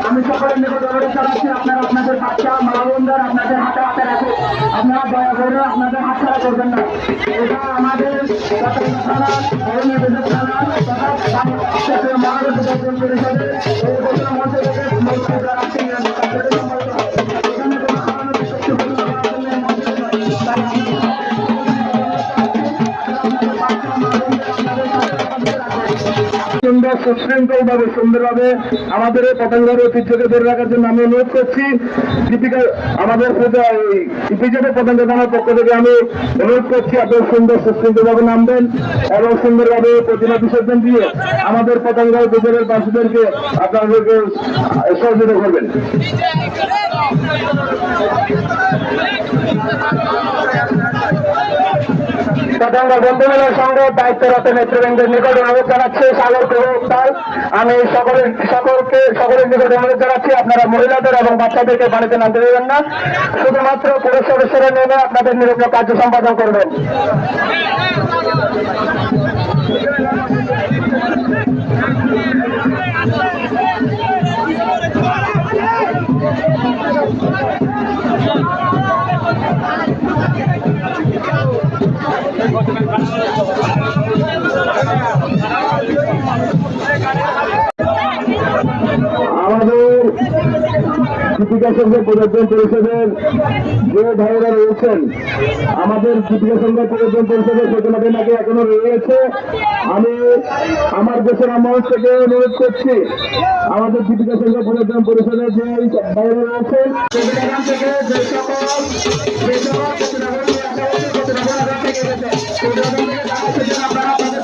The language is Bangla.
আমি সকলের নিকট অনুরোধ জানাচ্ছি আপনারা আপনাদের বাচ্চা মা বোনদের আপনাদের হাতে হাতে রাখুন। আপনারা দয়া করে আপনাদের হাত ছাড়া করবেন না। এটা আমাদের থানা মহানগর পরিষদের এই ঘোষণা মঞ্চ থেকে সুন্দর সুশৃঙ্খলভাবে সুন্দরভাবে আমাদের এই পতঙ্গের ঐতিহ্যকে ধরে রাখার জন্য আমি অনুরোধ করছি। দীপিকা আমাদের বিজেপি পতঙ্গ থানার পক্ষ থেকে আমি অনুরোধ করছি আপনারা সুন্দর সুশৃঙ্খলভাবে নামবেন এবং সুন্দরভাবে প্রতিমা বিসর্জন দিয়ে আমাদের পতঙ্গের বিজেপির বাসীদেরকে আপনাদেরকে সহযোগিতা করবেন। পতঙ্গ বন্ধুমেলার সঙ্গে দায়িত্বরত নেতৃবৃন্দের নিকট অনুরোধ জানাচ্ছি সাগর প্রবক্তাল আমি সকলের নিকট অনুরোধ জানাচ্ছি আপনারা মহিলাদের এবং বাচ্চাদেরকে পানিতে নামতে দেবেন না। শুধুমাত্র পুরুষ সদস্যরা নেমে আপনাদের নিরুপণ কার্য সম্পাদন করবেন। আমাদের দীপিকা সঙ্গে পর্যটন পরিষদের যে ভাইরা রয়েছেন আমাদের দীপিকা সঙ্গে পর্যটন পরিষদের সেখানে নাকি এখনো রয়েছে। আমি আমার দেশের মঞ্চ থেকে অনুরোধ করছি আমাদের দীপিকা সঙ্গে পর্যটন পরিষদের যে ভাইরা রয়েছেন সেখান থেকে যে সকল আপনারা আপনাদের